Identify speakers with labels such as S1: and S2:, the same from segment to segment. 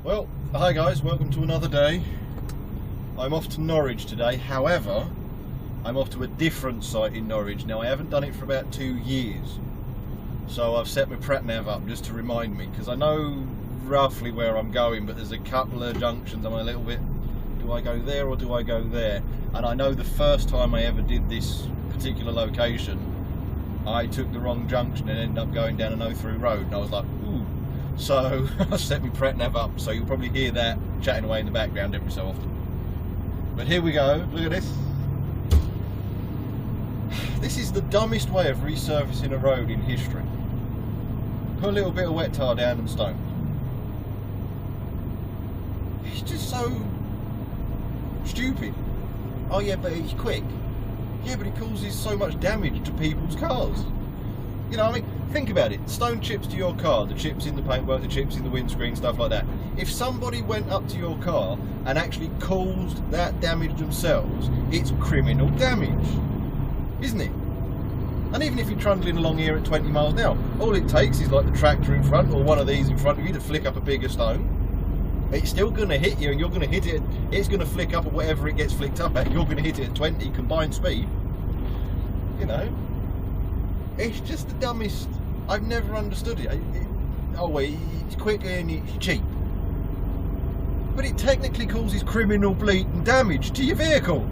S1: Well, hi guys, welcome to another day. I'm off to Norwich today, however, I'm off to a different site in Norwich. Now, I haven't done it for about 2 years, so I've set my prat-nav up just to remind me, because I know roughly where I'm going, but there's a couple of junctions I'm a little bit, do I go there or do I go there? And I know the first time I ever did this particular location, I took the wrong junction and ended up going down an O.T.R road, and I was like, ooh. So I set my prat-nav up, so you'll probably hear that chatting away in the background every so often. But here we go, look at this. This is the dumbest way of resurfacing a road in history. Put a little bit of wet tar down and stone. It's just so stupid. Oh yeah, but it's quick. Yeah, but it causes so much damage to people's cars. You know, I mean, think about it. Stone chips to your car, the chips in the paintwork, the chips in the windscreen, stuff like that. If somebody went up to your car and actually caused that damage themselves, it's criminal damage, isn't it? And even if you're trundling along here at 20 miles an hour, all it takes is like the tractor in front or one of these in front of you to flick up a bigger stone. It's still going to hit you, and you're going to hit it. It's going to flick up at whatever it gets flicked up at. You're going to hit it at 20 combined speed. You know, it's just the dumbest. I've never understood it. Oh, it's quick and it's cheap, but it technically causes criminal blatant damage to your vehicle.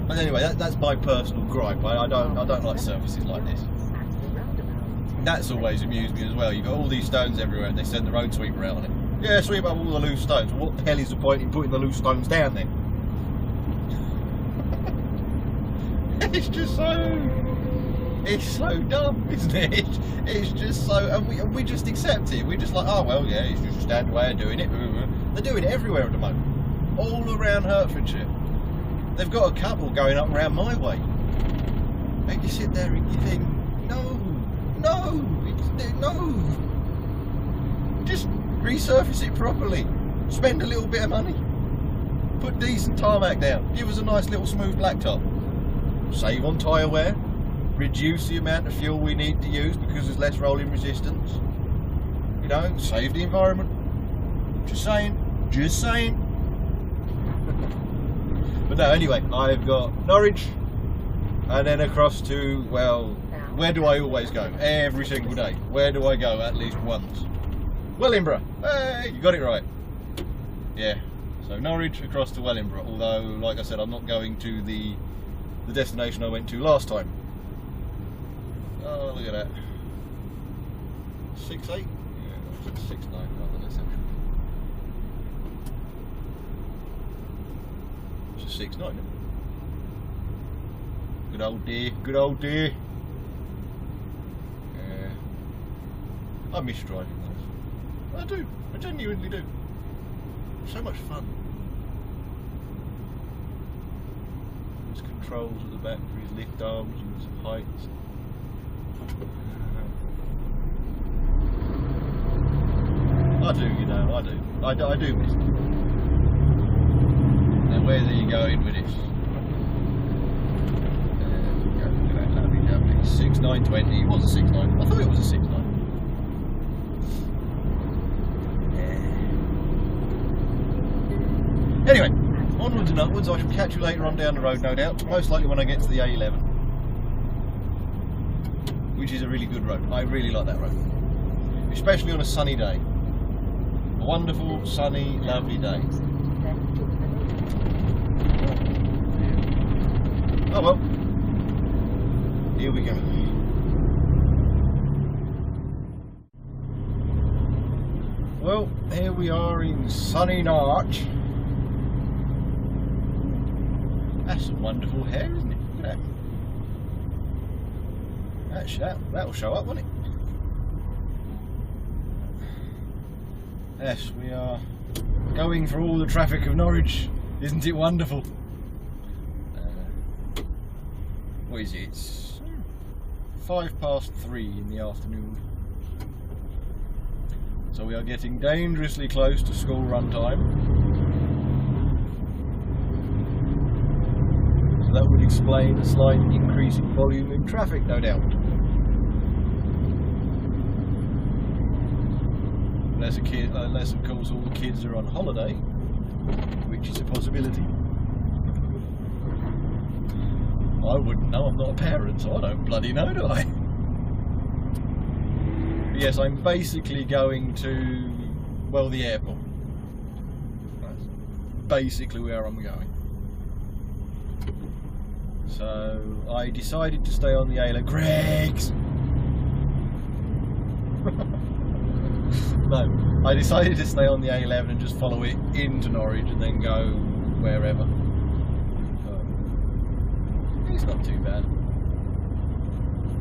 S1: But anyway, that's my personal gripe. I don't like surfaces like this. That's always amused me as well. You've got all these stones everywhere and they send the road sweeper out on it. Yeah, sweep up all the loose stones. What the hell is the point in putting the loose stones down then? It's just so dumb, isn't it? It's just so, and we just accept it. We're just like, oh well, yeah, it's just a standard way of doing it. They're doing it everywhere at the moment. All around Hertfordshire. They've got a couple going up around my way. And you sit there and you think, no. Just resurface it properly. Spend a little bit of money. Put decent tarmac down. Give us a nice little smooth blacktop. Save on tyre wear. Reduce the amount of fuel we need to use because there's less rolling resistance. You know, save the environment. Just saying. But no, anyway, I've got Norwich and then across to, well, where do I always go? Every single day. Where do I go at least once? Wellingborough. Hey, you got it right. Yeah. So Norwich across to Wellingborough. Although, like I said, I'm not going to the destination I went to last time. Oh, look at that. 6'8"? Yeah, 6'9", rather than essential. It's a 6'9", isn't it? Good old dear, good old dear. Yeah. I miss driving those. I do, I genuinely do. So much fun. There's controls at the back for his lift arms and his heights. I do, you know, I do. I do miss it. Now, where are you going with this? Look at that lovely 6'9", It was a 6'9". I thought it was a 6'9". Yeah. Anyway, onwards and upwards. I shall catch you later on down the road, no doubt. Most likely when I get to the A11, which is a really good road. I really like that road, especially on a sunny day. A wonderful, sunny, lovely day. Oh well, here we go. Well, here we are in sunny Norwich. That's some wonderful hair, isn't it? Look at that. That'll show up, won't it? Yes, we are going through all the traffic of Norwich. Isn't it wonderful? What is it? It's 3:05 in the afternoon. So we are getting dangerously close to school run time. So that would explain a slight increase in volume in traffic, no doubt. unless of course all the kids are on holiday, which is a possibility. I wouldn't know, I'm not a parent, so I don't bloody know, do I? But yes, I'm basically going to, well, the airport. That's basically where I'm going. So I decided to stay on the A11. Greggs! No, I decided to stay on the A11 and just follow it into Norwich and then go wherever. It's not too bad.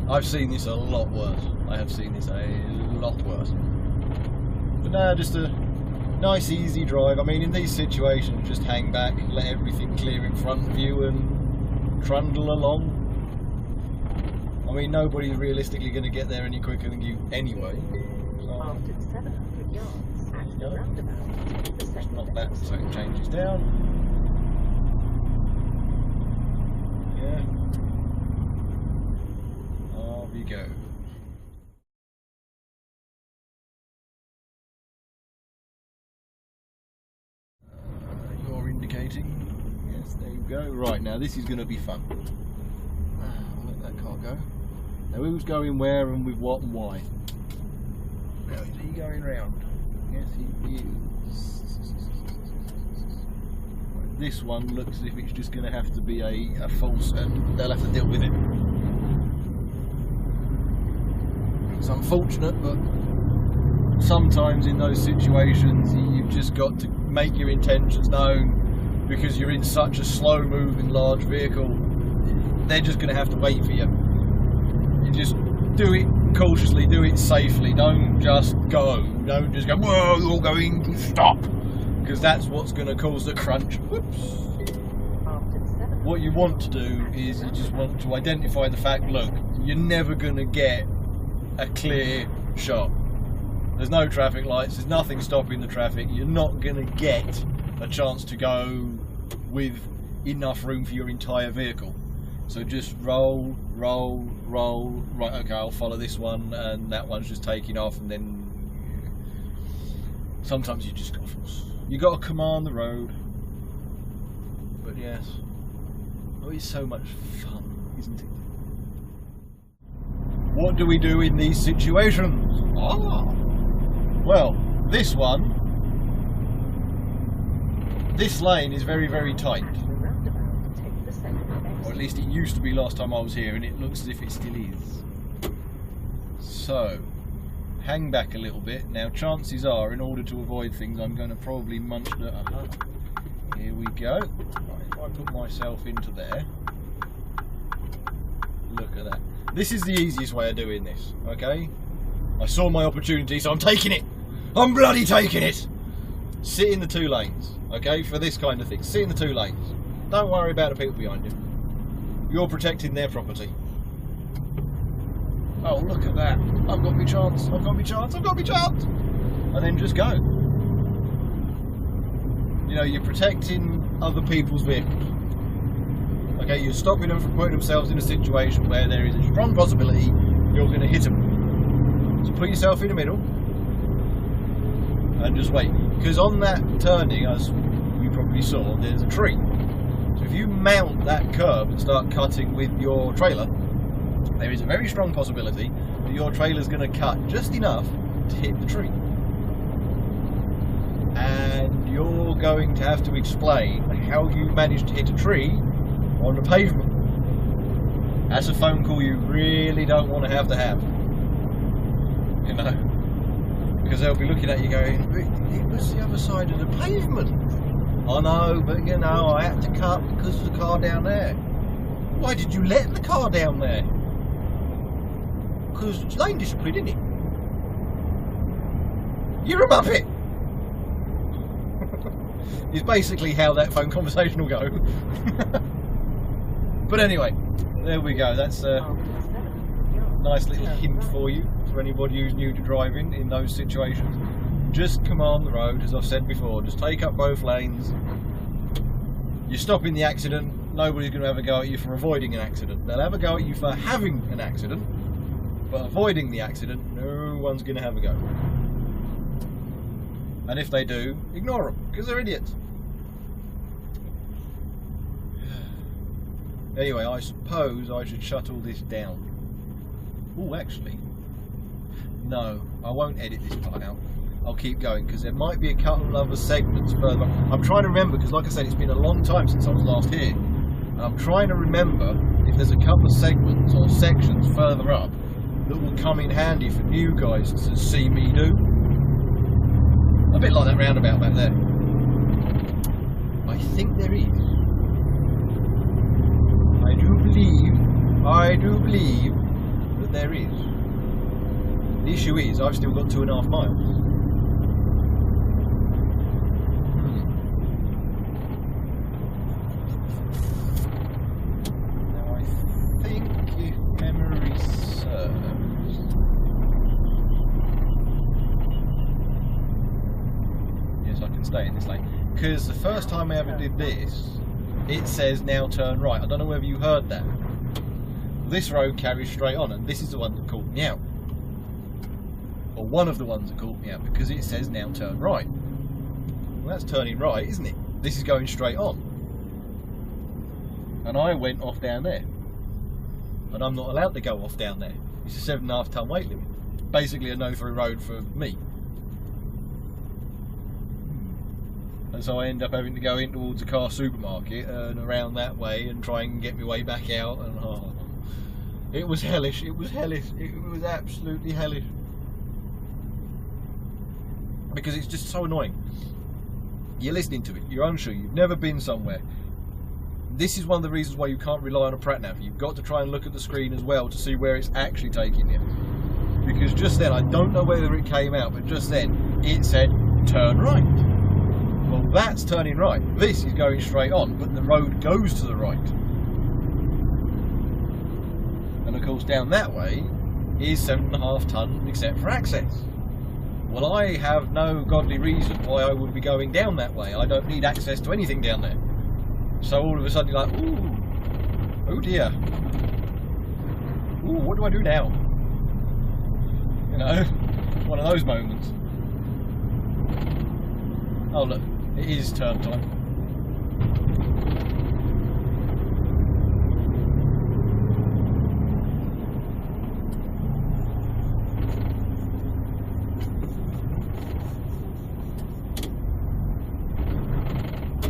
S1: I've seen this a lot worse. I have seen this a lot worse. But now, just a nice easy drive. I mean, in these situations, just hang back, let everything clear in front of you and trundle along. I mean, nobody's realistically going to get there any quicker than you anyway. So,
S2: after 700 yards at the roundabout, the second
S1: not that, so it changes down. Yeah. Off you go. You're indicating. Yes, there you go. Right, now this is going to be fun. I'll let that car go. Now who's going where and with what and why? Now is he going round? Yes, he is. This one looks as if it's just going to have to be a false, and they'll have to deal with it. It's unfortunate, but sometimes in those situations you've just got to make your intentions known, because you're in such a slow moving large vehicle. They're just going to have to wait for you. You just do it cautiously, do it safely, don't just go, don't just go, whoa, you're going, stop! Because that's what's going to cause the crunch. Whoops. What you want to do is you just want to identify the fact, look, you're never going to get a clear shot. There's no traffic lights, there's nothing stopping the traffic, you're not going to get a chance to go with enough room for your entire vehicle. So just roll, roll, roll, right, okay, I'll follow this one, and that one's just taking off, and then sometimes you just got to force. You got to command the road. But yes, oh, it's so much fun, isn't it? What do we do in these situations? Ah, well, this one, this lane is very, very tight. Or at least it used to be last time I was here, and it looks as if it still is. So, hang back a little bit. Now, chances are, in order to avoid things, I'm going to probably munch the... Here we go. Right, if I put myself into there, look at that. This is the easiest way of doing this, okay? I saw my opportunity, so I'm taking it. I'm bloody taking it. Sit in the two lanes, okay? For this kind of thing, sit in the two lanes. Don't worry about the people behind you. You're protecting their property. Oh, look at that. I've got my chance. I've got my chance. I've got my chance. And then just go. You know, you're protecting other people's vehicles. Okay, you're stopping them from putting themselves in a situation where there is a strong possibility you're going to hit them. So put yourself in the middle and just wait. Because on that turning, as you probably saw, there's a tree. So if you mount that curb and start cutting with your trailer, there is a very strong possibility that your trailer is going to cut just enough to hit the tree. And you're going to have to explain how you managed to hit a tree on the pavement. That's a phone call you really don't want to have. You know? Because they'll be looking at you going, it was the other side of the pavement. I know, but you know, I had to cut because of the car down there. Why did you let the car down there? Because it's lane discipline, isn't it? You're a muppet! Is basically how that phone conversation will go. But anyway, there we go. That's a nice little hint for you, for anybody who's new to driving in those situations. Just command the road, as I've said before. Just take up both lanes. You're stopping the accident. Nobody's going to have a go at you for avoiding an accident. They'll have a go at you for having an accident, but avoiding the accident, no one's going to have a go. And if they do, ignore them, because they're idiots. Anyway, I suppose I should shut all this down. Oh, actually, no, I won't edit this part out. I'll keep going, because there might be a couple of other segments further on. I'm trying to remember, because like I said, it's been a long time since I was last here. And I'm trying to remember if there's a couple of segments or sections further up that will come in handy for new guys to see me do. A bit like that roundabout back there. I think there is. I do believe that there is. The issue is, I've still got 2.5 miles. Now I think, if memory serves, yes, I can stay in this lane. Because the first time I ever did this, it says now turn right. I don't know whether you heard that. This road carries straight on, and this is the one that called me out. Or one of the ones that called me out, because it says now turn right. Well, that's turning right, isn't it? This is going straight on. And I went off down there. And I'm not allowed to go off down there. It's a 7.5 ton weight limit. Basically a no-through road for me. And so I end up having to go in towards a car supermarket and around that way and try and get my way back out. And oh, it was hellish. It was hellish. It was absolutely hellish. Because it's just so annoying. You're listening to it. You're unsure. You've never been somewhere. This is one of the reasons why you can't rely on a prat nav. You've got to try and look at the screen as well to see where it's actually taking you. Because just then, I don't know whether it came out, but just then it said turn right. Well, that's turning right. This is going straight on, but the road goes to the right. And of course, down that way is 7.5 ton except for access. Well, I have no godly reason why I would be going down that way. I don't need access to anything down there. So all of a sudden you're like, ooh, oh dear. Ooh, what do I do now? You know, it's one of those moments. Oh look, it is turn time.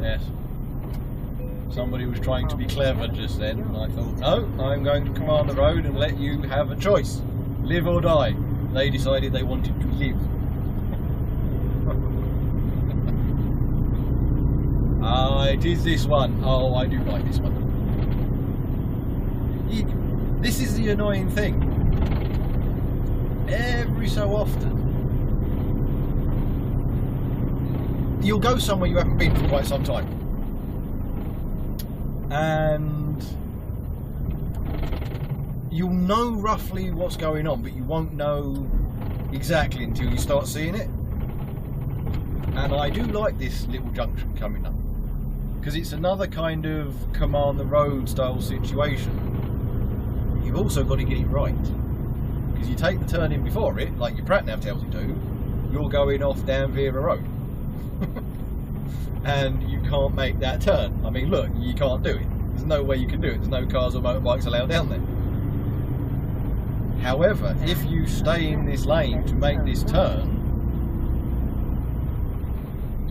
S1: Yes. Somebody was trying to be clever just then, and I thought, no, I'm going to command the road and let you have a choice. Live or die. They decided they wanted to live. It is this one. Oh, I do like this one. This is the annoying thing. Every so often, you'll go somewhere you haven't been for quite some time. And you'll know roughly what's going on, but you won't know exactly until you start seeing it. And I do like this little junction coming up, because it's another kind of command the road style situation. You've also got to get it right, because you take the turn in before it, like your prat nav tells you to, you're going off down Vera Road. And you can't make that turn. I mean, look, you can't do it. There's no way you can do it. There's no cars or motorbikes allowed down there. However, if you stay in this lane to make this turn,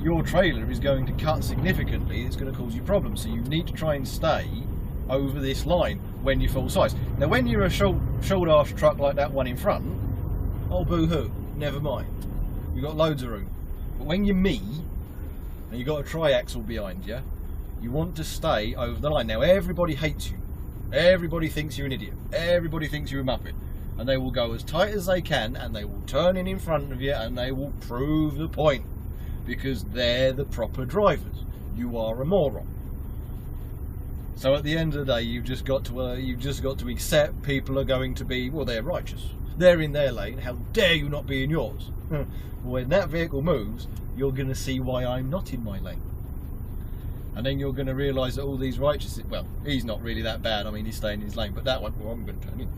S1: your trailer is going to cut significantly. It's going to cause you problems. So you need to try and stay over this line when you're full size. Now, when you're a short-ass truck like that one in front, oh boo-hoo, never mind. You've got loads of room. But when you're me, and you've got a triaxle behind you, you want to stay over the line. Now, everybody hates you. Everybody thinks you're an idiot. Everybody thinks you're a muppet. And they will go as tight as they can, and they will turn in front of you, and they will prove the point. Because they're the proper drivers. You are a moron. So at the end of the day, you've just got to accept people are going to be, well, they're righteous. They're in their lane. How dare you not be in yours? When that vehicle moves, you're going to see why I'm not in my lane. And then you're going to realise that all these righteous, well, he's not really that bad. I mean, he's staying in his lane, but that one, well, I'm going to turn in.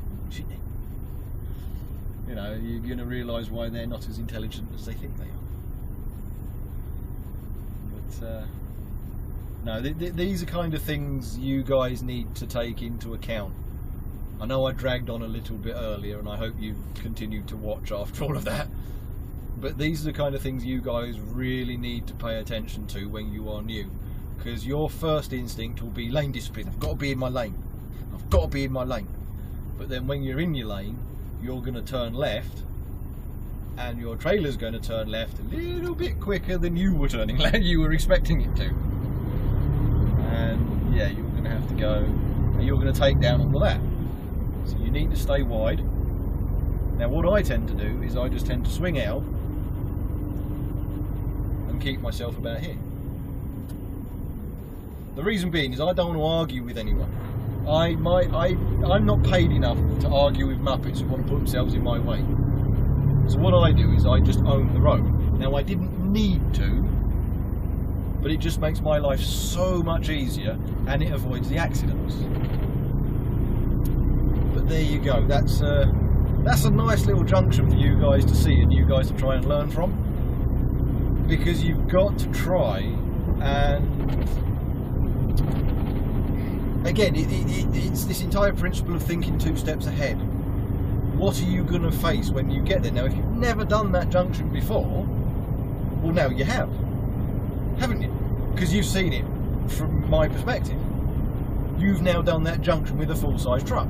S1: You know, you're going to realise why they're not as intelligent as they think they are. no, these are kind of things you guys need to take into account. I know I dragged on a little bit earlier, and I hope you've continued to watch after all of that. But these are the kind of things you guys really need to pay attention to when you are new, because your first instinct will be lane discipline. I've got to be in my lane. I've got to be in my lane. But then when you're in your lane, you're going to turn left, and your trailer's going to turn left a little bit quicker than you were turning left. You were expecting it to. And yeah, you're going to have to go, and you're going to take down all of that. So you need to stay wide. Now what I tend to do is I just tend to swing out and keep myself about here. The reason being is I don't want to argue with anyone. I'm not paid enough to argue with muppets who want to put themselves in my way. So what I do is I just own the road. Now I didn't need to, but it just makes my life so much easier, and it avoids the accidents. But there you go. That's a nice little junction for you guys to see and you guys to try and learn from, because you've got to try and, again, it's this entire principle of thinking 2 steps ahead. What are you going to face when you get there? Now, if you've never done that junction before, well, now you have, haven't you? Because you've seen it from my perspective. You've now done that junction with a full-size truck.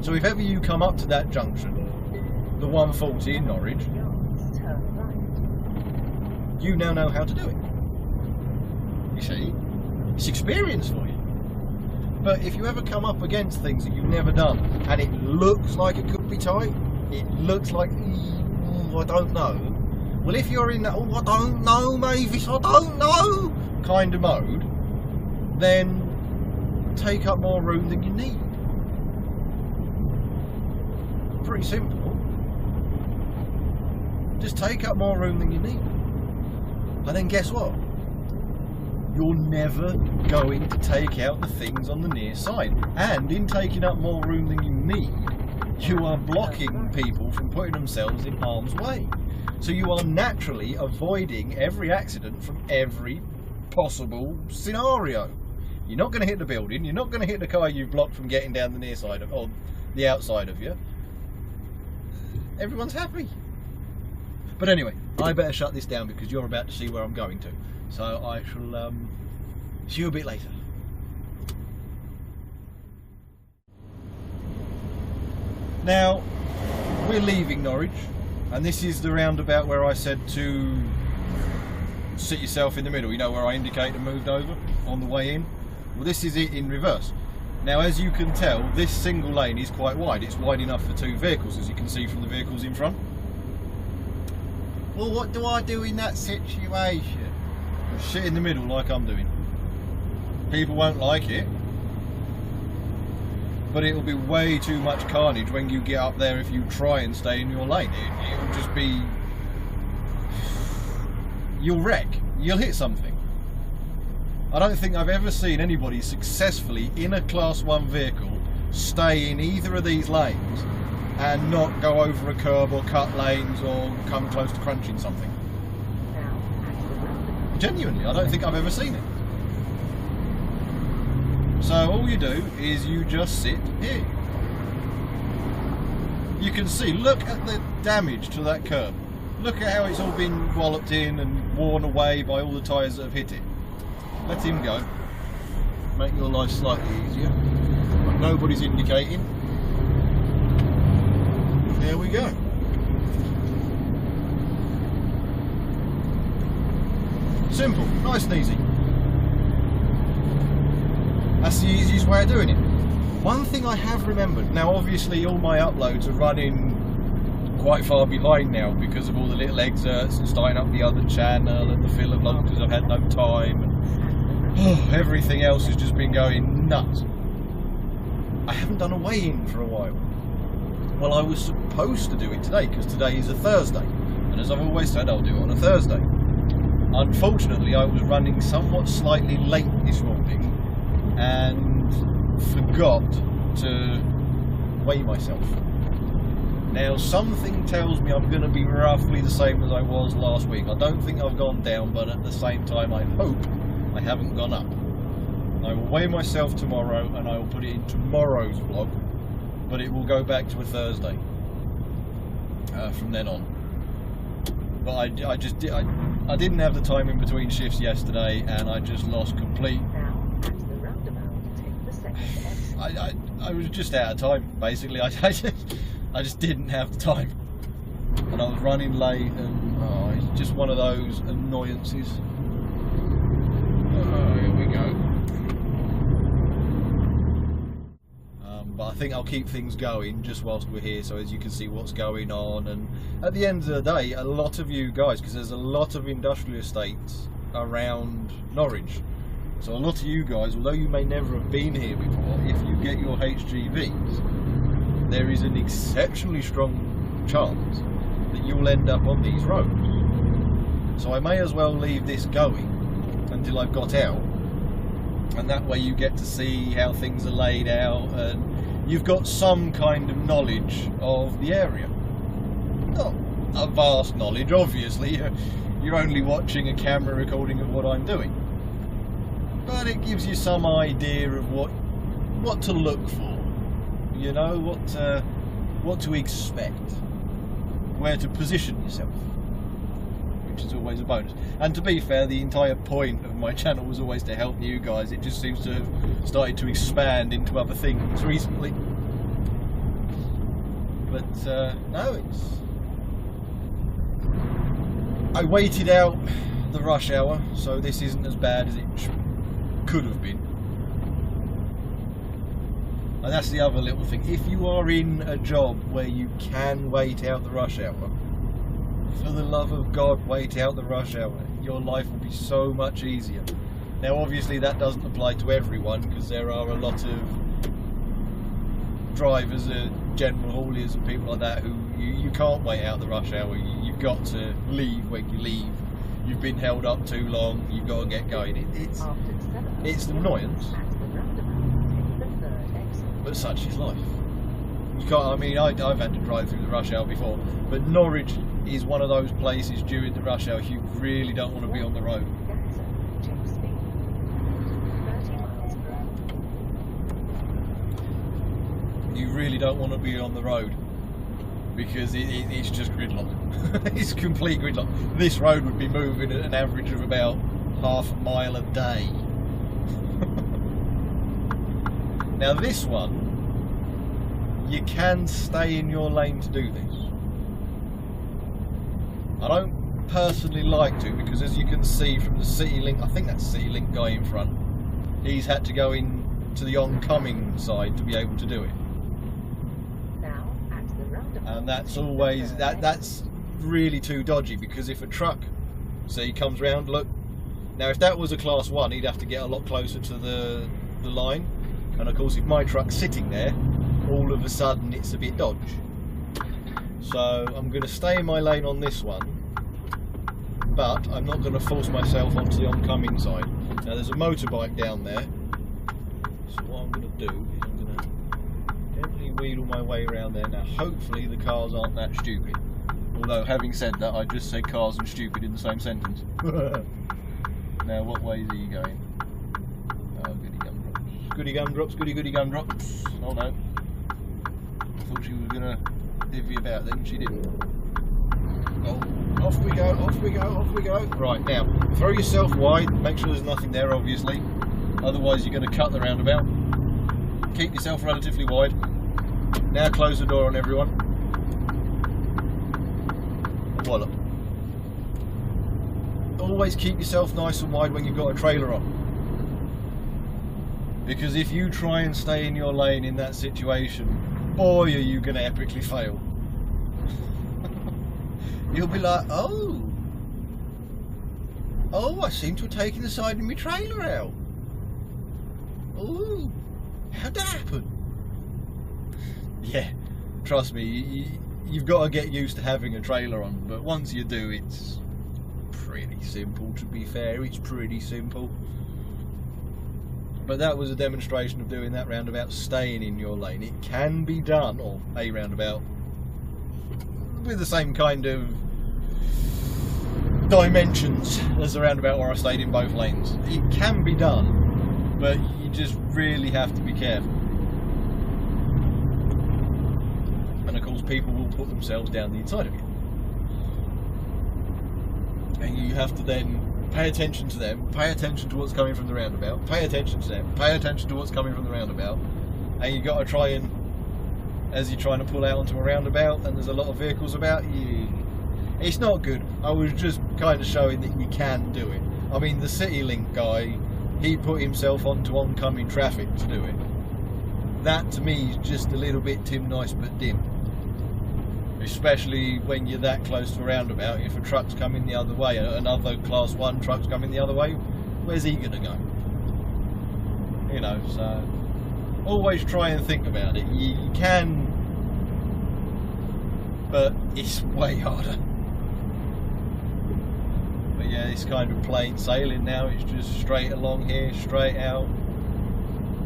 S1: So if ever you come up to that junction, the 140 in Norwich, you now know how to do it. You see? It's experience for you. But if you ever come up against things that you've never done, and it looks like it could be tight, it looks like, I don't know. Well, if you're in that, I don't know, Mavis, I don't know kind of mode, then take up more room than you need. Pretty simple. Just take up more room than you need. And then guess what? You're never going to take out the things on the near side. And in taking up more room than you need, you are blocking people from putting themselves in harm's way. So you are naturally avoiding every accident from every possible scenario. You're not going to hit the building, you're not going to hit the car you've blocked from getting down the near side of, or the outside of you. Everyone's happy. But anyway, I better shut this down because you're about to see where I'm going to. So I shall see you a bit later. Now, we're leaving Norwich, and this is the roundabout where I said to sit yourself in the middle, you know, where I indicate and moved over on the way in. Well, this is it in reverse. Now, as you can tell, this single lane is quite wide. It's wide enough for 2 vehicles, as you can see from the vehicles in front. Well, what do I do in that situation? Sit in the middle like I'm doing. People won't like it, but it'll be way too much carnage when you get up there if you try and stay in your lane. It'll just be... you'll wreck. You'll hit something. I don't think I've ever seen anybody successfully in a Class 1 vehicle stay in either of these lanes and not go over a curb or cut lanes or come close to crunching something. Genuinely, I don't think I've ever seen it. So all you do is you just sit here. You can see, look at the damage to that curb. Look at how it's all been walloped in and worn away by all the tyres that have hit it. Let him go. Make your life slightly easier. But nobody's indicating. There we go. Simple, nice and easy. That's the easiest way of doing it. One thing I have remembered, now obviously all my uploads are running quite far behind now because of all the little excerpts and starting up the other channel and the filler vlog because I've had no time and everything else has just been going nuts. I haven't done a weigh-in for a while. Well, I was supposed to do it today because today is a Thursday, and as I've always said, I'll do it on a Thursday. Unfortunately, I was running somewhat slightly late this morning and forgot to weigh myself. Now, something tells me I'm going to be roughly the same as I was last week. I don't think I've gone down, but at the same time, I hope I haven't gone up. I will weigh myself tomorrow, and I will put it in tomorrow's vlog, but it will go back to a Thursday from then on. But I didn't have the time in between shifts yesterday, and I just lost complete.
S2: Now, at the roundabout, take the second exit.
S1: I was just out of time, basically. I just didn't have the time, and I was running late, and it's just one of those annoyances. Here we go. But I think I'll keep things going just whilst we're here, so as you can see what's going on. And at the end of the day, a lot of you guys, because there's a lot of industrial estates around Norwich, so a lot of you guys, although you may never have been here before, if you get your HGVs, there is an exceptionally strong chance that you'll end up on these roads. So I may as well leave this going until I've got out, and that way you get to see how things are laid out, and you've got some kind of knowledge of the area. Not a vast knowledge, obviously. You're only watching a camera recording of what I'm doing, but it gives you some idea of what to look for, you know, what to expect, where to position yourself, which is always a bonus. And to be fair, the entire point of my channel was always to help you guys. It just seems to have started to expand into other things recently. But no, I waited out the rush hour, so this isn't as bad as it could have been. And that's the other little thing. If you are in a job where you can wait out the rush hour, for the love of God, wait out the rush hour. Your life will be so much easier. Now obviously that doesn't apply to everyone, because there are a lot of drivers, general hauliers and people like that who you can't wait out the rush hour. You've got to leave when you leave. You've been held up too long, you've got to get going. It's an annoyance, but such is life. You can't, I mean, I've had to drive through the rush hour before, but Norwich is one of those places during the rush hour you really don't want to be on the road. You really don't want to be on the road, because it's just gridlock. It's complete gridlock. This road would be moving at an average of about half a mile a day. Now this one, you can stay in your lane to do this. I don't personally like to, because as you can see from the City Link, I think that's City Link guy in front, he's had to go in to the oncoming side to be able to do it.
S2: Now at the roundabout.
S1: And that's always, that's really too dodgy, because if a truck, say, comes round, look, now if that was a class 1, he'd have to get a lot closer to the line, and of course if my truck's sitting there, all of a sudden it's a bit dodge. So I'm going to stay in my lane on this one, but I'm not going to force myself onto the oncoming side. Now there's a motorbike down there, so what I'm going to do is I'm going to gently wheedle my way around there. Now hopefully the cars aren't that stupid, although having said that, I just said cars and stupid in the same sentence. Now what ways are you going? Oh, goody gumdrops. Goody gumdrops, goody gumdrops. Oh no. I thought she was going to divvy about then, she didn't. Oh, off we go, off we go, off we go. Right, now, throw yourself wide, make sure there's nothing there obviously, otherwise you're going to cut the roundabout. Keep yourself relatively wide. Now close the door on everyone. And wallop. Always keep yourself nice and wide when you've got a trailer on. Because if you try and stay in your lane in that situation, boy are you going to epically fail. You'll be like, oh, I seem to have taken the side of my trailer out. Oh, how'd that happen? Yeah, trust me, you've got to get used to having a trailer on, but once you do, it's pretty simple, to be fair, it's pretty simple. But that was a demonstration of doing that roundabout, staying in your lane. It can be done, or a roundabout, with the same kind of dimensions as the roundabout where I stayed in both lanes. It can be done, but you just really have to be careful. And of course people will put themselves down the inside of you. And you have to then pay attention to them, pay attention to what's coming from the roundabout, pay attention to them, pay attention to what's coming from the roundabout, and you've got to try and, as you're trying to pull out onto a roundabout and there's a lot of vehicles about you, it's not good. I was just kind of showing that you can do it. I mean, the CityLink guy, he put himself onto oncoming traffic to do it. That to me is just a little bit Tim Nice but dim. Especially when you're that close to a roundabout. If a truck's coming the other way, another class 1 truck's coming the other way, where's he gonna go? You know, so always try and think about it. You can, but it's way harder. But yeah, it's kind of plain sailing now. It's just straight along here, straight out,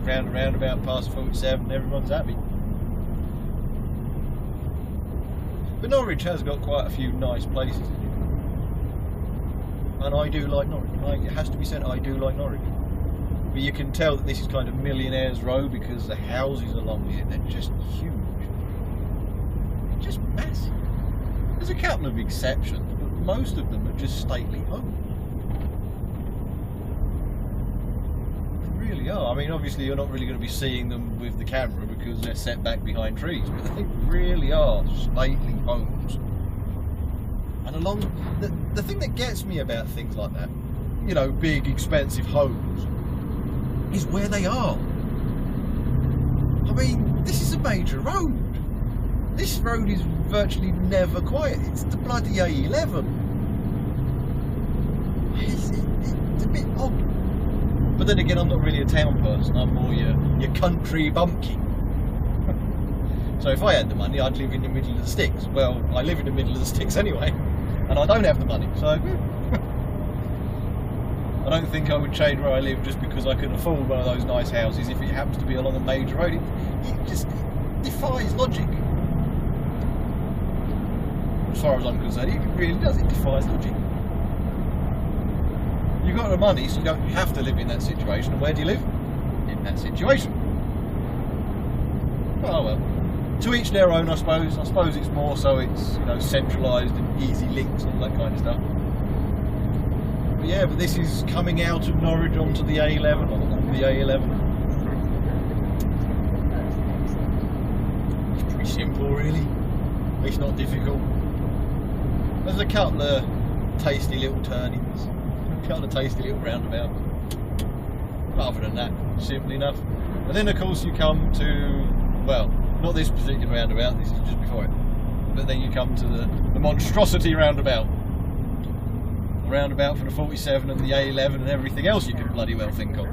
S1: round a roundabout, past 47, everyone's happy. But Norwich has got quite a few nice places in it. And I do like Norwich. It has to be said, I do like Norwich. But you can tell that this is kind of Millionaires Row because the houses along it, they're just huge. They're just massive. There's a couple of exceptions, but most of them are just stately homes. They really are. I mean, obviously you're not really going to be seeing them with the camera because they're set back behind trees, but they really are stately homes. And along the thing that gets me about things like that, you know, big expensive homes, is where they are. I mean, this is a major road. This road is virtually never quiet. It's the bloody A11. It's a bit odd. But then again, I'm not really a town person. I'm more your country bumpkin. So if I had the money, I'd live in the middle of the sticks. Well, I live in the middle of the sticks anyway, and I don't have the money, so I don't think I would change where I live just because I can afford one of those nice houses if it happens to be along a major road. It just defies logic. As far as I'm concerned, it really does. It defies logic. You've got the money, so you don't have to live in that situation. And where do you live? In that situation. Oh well. To each their own, I suppose. I suppose it's more so it's, you know, centralised and easy links and all that kind of stuff. But yeah, but this is coming out of Norwich onto the A11, on the A11. It's pretty simple, really. It's not difficult. There's a couple of tasty little turnings, a couple of tasty little roundabouts. Other than that, simple enough. And then of course you come to, well, not this particular roundabout, this is just before it. But then you come to the monstrosity roundabout. The roundabout for the 47 and the A11 and everything else you can bloody well think of.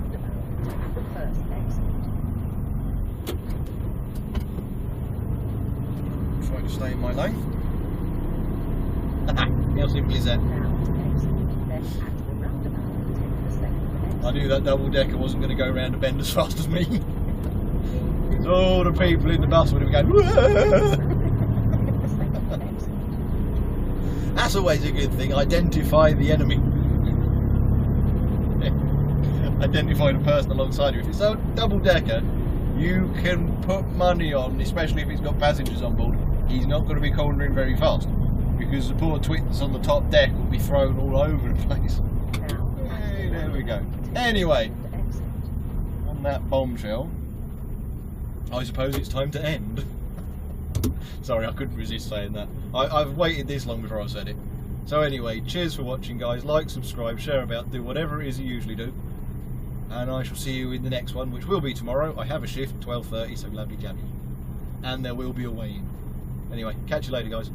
S1: Try to stay in my lane. How simple is that? I knew that double decker wasn't going to go around a bend as fast as me. All the people in the bus would have been going, that's always a good thing. Identify the enemy. Identify the person alongside you. If it's a double decker, you can put money on, especially if it's got passengers on board, he's not going to be cornering very fast because the poor twit that's on the top deck will be thrown all over the place. Hey, there we go. Anyway, on that bombshell, I suppose it's time to end. Sorry, I couldn't resist saying that. I've waited this long before I said it. So anyway, cheers for watching, guys. Like, subscribe, share about, do whatever it is you usually do. And I shall see you in the next one, which will be tomorrow. I have a shift, 12:30, so lovely jabby. And there will be a weigh-in. Anyway, catch you later, guys.